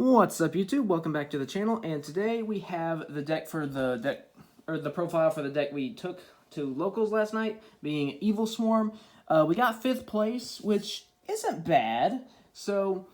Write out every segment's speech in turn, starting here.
What's up, YouTube? Welcome back to the channel, and today we have the profile for the deck we took to locals last night, being Evilswarm. We got 5th place, which isn't bad. So,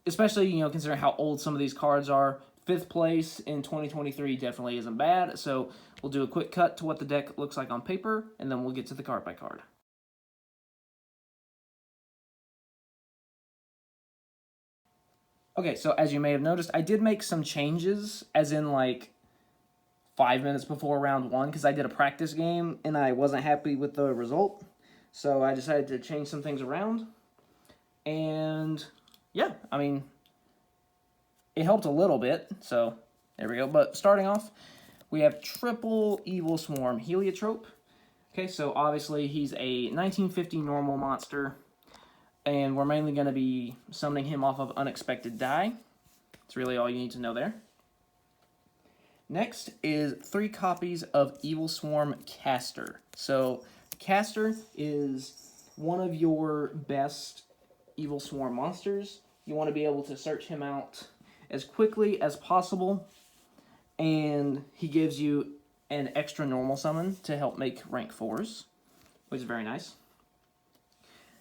especially, considering how old some of these cards are, 5th place in 2023 definitely isn't bad. So, we'll do a quick cut to what the deck looks like on paper, and then we'll get to the card by card. Okay, so as you may have noticed, I did make some changes, as in like 5 minutes before round 1, because I did a practice game and I wasn't happy with the result. So I decided to change some things around. And yeah, I mean, it helped a little bit, so there we go. But starting off, we have triple Evilswarm Heliotrope. Okay, so obviously he's a 1950 normal monster. And we're mainly going to be summoning him off of Unexpected Die. That's really all you need to know there. Next is 3 copies of Evilswarm Caster. So, Caster is one of your best Evilswarm monsters. You want to be able to search him out as quickly as possible. And he gives you an extra normal summon to help make rank 4s, which is very nice.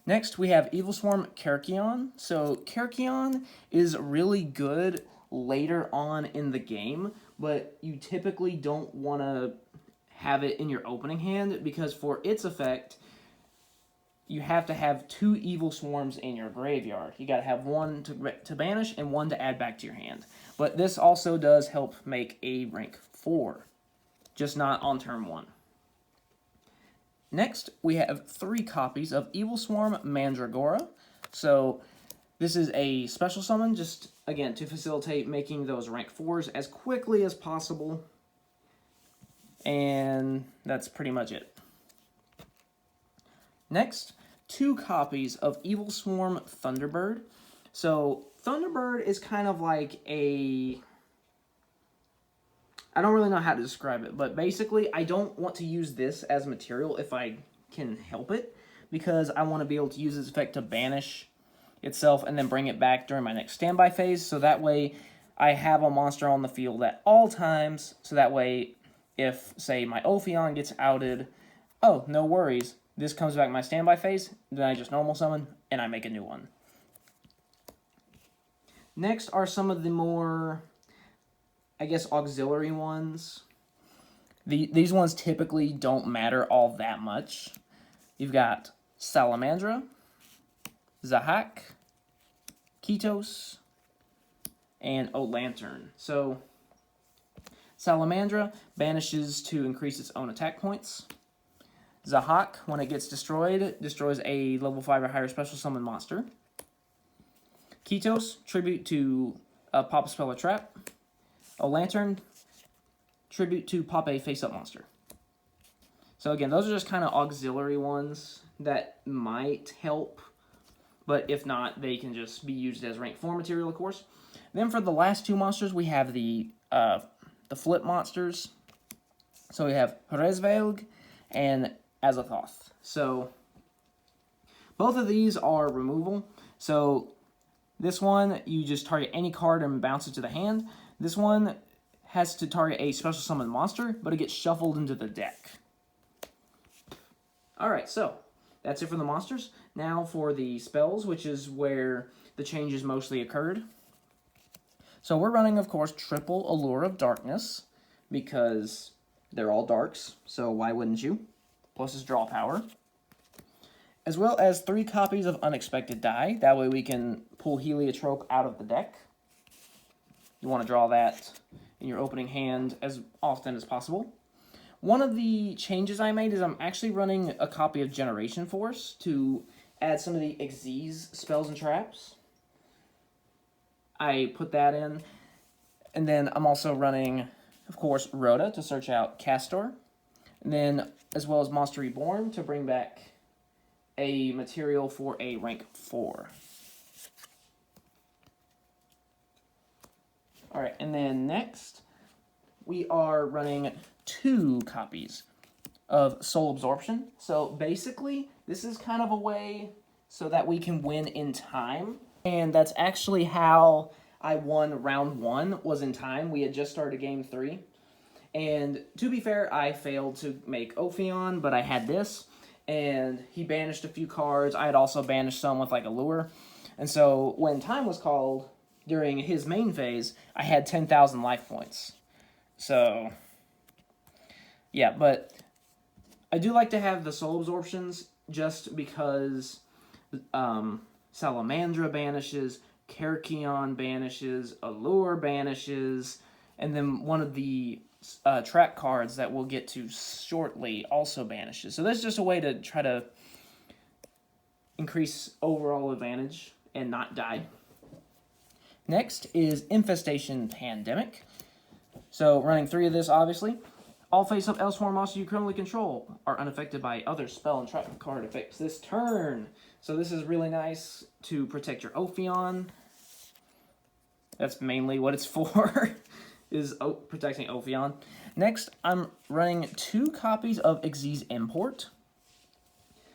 Next, we have Evilswarm Kerkion. So, Kerkion is really good later on in the game, but you typically don't want to have it in your opening hand, because for its effect, you have to have 2 Evilswarms in your graveyard. You got to have one to banish and one to add back to your hand. But this also does help make a rank 4, just not on turn 1. Next, we have 3 copies of Evilswarm Mandragora. So, this is a special summon, just, again, to facilitate making those rank 4s as quickly as possible. And that's pretty much it. Next, 2 copies of Evilswarm Thunderbird. So, Thunderbird is kind of like a... I don't really know how to describe it, but basically, I don't want to use this as material if I can help it, because I want to be able to use this effect to banish itself and then bring it back during my next standby phase, so that way I have a monster on the field at all times, so that way if, say, my Ophion gets outed, oh, no worries, this comes back in my standby phase, then I just normal summon, and I make a new one. Next are some of the more, I guess, auxiliary ones. These ones typically don't matter all that much. You've got Salamandra, Zahak, Kitos, and Lantern. So, Salamandra banishes to increase its own attack points. Zahak, when it gets destroyed, destroys a level 5 or higher special summon monster. Kitos, tribute to pop a spell or trap. Lantern, tribute to pop a face-up monster. So again, those are just kind of auxiliary ones that might help, but if not, they can just be used as rank 4 material, of course. Then for the last 2 monsters, we have the flip monsters. So we have Rezvelg and Azathoth. So both of these are removal. So this one, you just target any card and bounce it to the hand. This one has to target a special summon monster, but it gets shuffled into the deck. Alright, so that's it for the monsters. Now for the spells, which is where the changes mostly occurred. So we're running, of course, triple Allure of Darkness, because they're all darks, so why wouldn't you? Plus his draw power. As well as 3 copies of Unexpected Die. That way we can pull Heliotrope out of the deck. You want to draw that in your opening hand as often as possible. One of the changes I made is I'm actually running a copy of Generation Force to add some of the Xyz spells and traps. I put that in. And then I'm also running, of course, Rhoda to search out Castor. And then, as well as Monster Reborn to bring back a material for a rank 4. Alright, and then next, we are running 2 copies of Soul Absorption. So basically, this is kind of a way so that we can win in time. And that's actually how I won round 1 was in time. We had just started game 3. And to be fair, I failed to make Ophion, but I had this. And he banished a few cards. I had also banished some with like a lure. And so when time was called during his main phase, I had 10,000 life points. So, yeah, but I do like to have the soul absorptions just because Salamandra banishes, Kerkion banishes, Allure banishes, and then one of the track cards that we'll get to shortly also banishes. So that's just a way to try to increase overall advantage and not die. Next is Infestation Pandemic. So running 3 of this, obviously. All face-up Evilswarm monsters you currently control are unaffected by other spell and trap card effects this turn. So this is really nice to protect your Ophion. That's mainly what it's for, is protecting Ophion. Next, I'm running 2 copies of Xyz Import.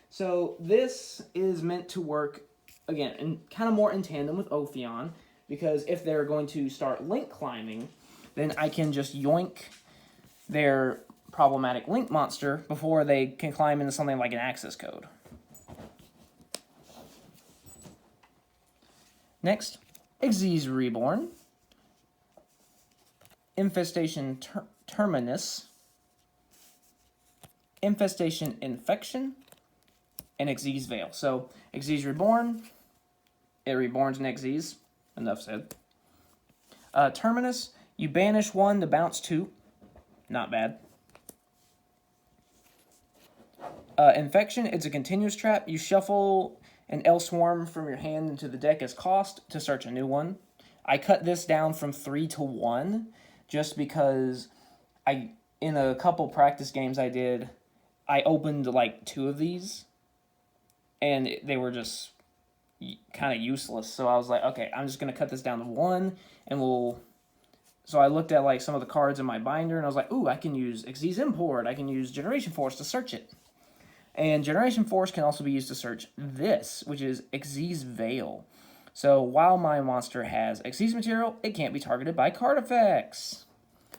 So this is meant to work, again, and kind of more in tandem with Ophion, because if they're going to start link climbing, then I can just yoink their problematic link monster before they can climb into something like an access code. Next, Xyz Reborn, Infestation Terminus, Infestation Infection, and Xyz Veil. So, Xyz Reborn, it reborns an Xyz, enough said. Terminus, you banish 1 to bounce 2, not bad. Infection, it's a continuous trap. You shuffle an Evilswarm from your hand into the deck as cost to search a new one. I cut this down from 3 to 1 just because in a couple practice games I did, I opened like 2 of these and they were just kind of useless. So I was like, okay, I'm just going to cut this down to 1 and So I looked at like some of the cards in my binder and I was like, ooh, I can use Xyz Import. I can use Generation Force to search it. And Generation Force can also be used to search this, which is Xyz Veil. So while my monster has Xyz material, it can't be targeted by card effects.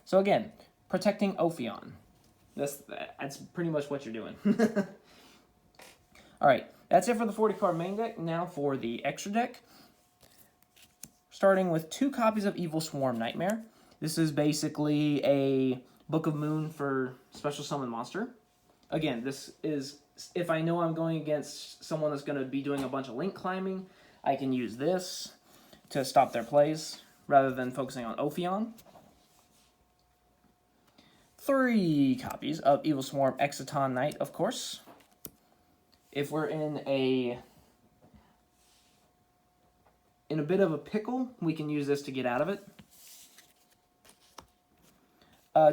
So again, protecting Ophion. That's pretty much what you're doing. Alright, that's it for the 40-card main deck. Now for the extra deck. Starting with 2 copies of Evilswarm Nightmare. This is basically a Book of Moon for Special Summon Monster. Again, this is, if I know I'm going against someone that's going to be doing a bunch of link climbing, I can use this to stop their plays, rather than focusing on Ophion. 3 copies of Evilswarm Exciton Knight, of course. If we're in a bit of a pickle, we can use this to get out of it.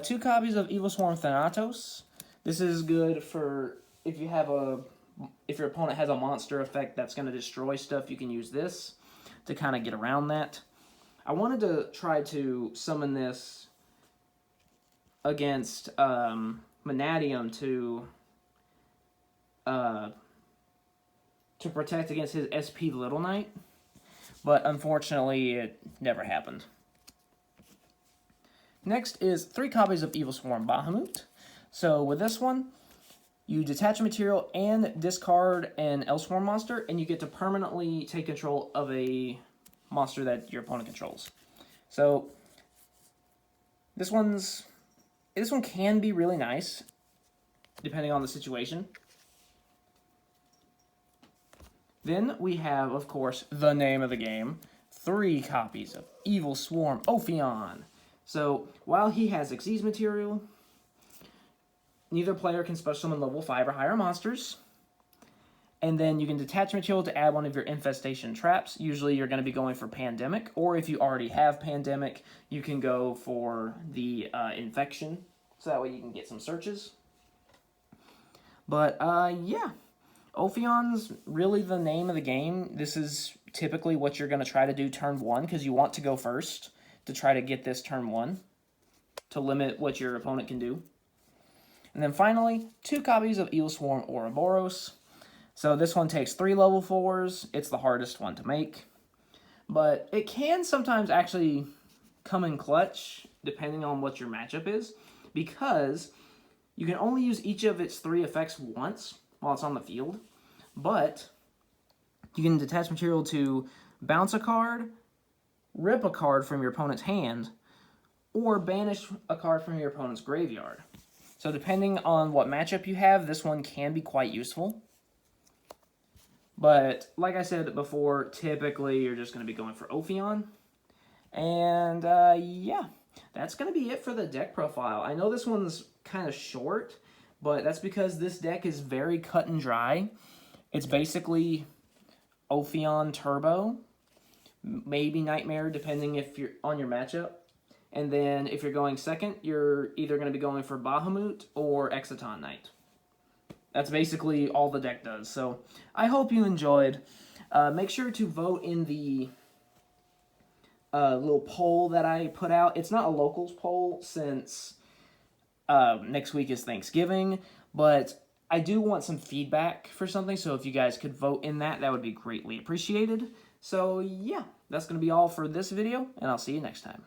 2 copies of Evilswarm Thanatos. This is good for if your opponent has a monster effect that's going to destroy stuff, you can use this to kind of get around that. I wanted to try to summon this against Manadium to protect against his SP Little Knight, but unfortunately it never happened. Next is 3 copies of Evilswarm Bahamut. So with this one, you detach a material and discard an Evilswarm monster, and you get to permanently take control of a monster that your opponent controls. So this one can be really nice, depending on the situation. Then we have, of course, the name of the game, 3 copies of Evilswarm Ophion. So while he has Xyz material, neither player can special summon level 5 or higher monsters. And then you can detach material to add one of your infestation traps. Usually you're going to be going for Pandemic, or if you already have Pandemic, you can go for the Infection, so that way you can get some searches. But yeah, Ophion's really the name of the game. This is typically what you're going to try to do turn 1, because you want to go first to try to get this turn 1, to limit what your opponent can do. And then finally, 2 copies of Evilswarm Ouroboros. So this one takes 3 level 4s. It's the hardest one to make. but it can sometimes actually come in clutch depending on what your matchup is, because you can only use each of its 3 effects once while it's on the field, but you can detach material to bounce a card, rip a card from your opponent's hand, or banish a card from your opponent's graveyard. So depending on what matchup you have, this one can be quite useful. But like I said before, typically you're just going to be going for Ophion. And yeah, that's going to be it for the deck profile. I know this one's kind of short, but that's because this deck is very cut and dry. It's basically Ophion Turbo, maybe Nightmare, depending if you're on your matchup. And then if you're going second, you're either going to be going for Bahamut or Exciton Knight. That's basically all the deck does. So I hope you enjoyed. Make sure to vote in the little poll that I put out. It's not a locals poll since next week is Thanksgiving, but I do want some feedback for something, so if you guys could vote in that, that would be greatly appreciated. So yeah, that's going to be all for this video, and I'll see you next time.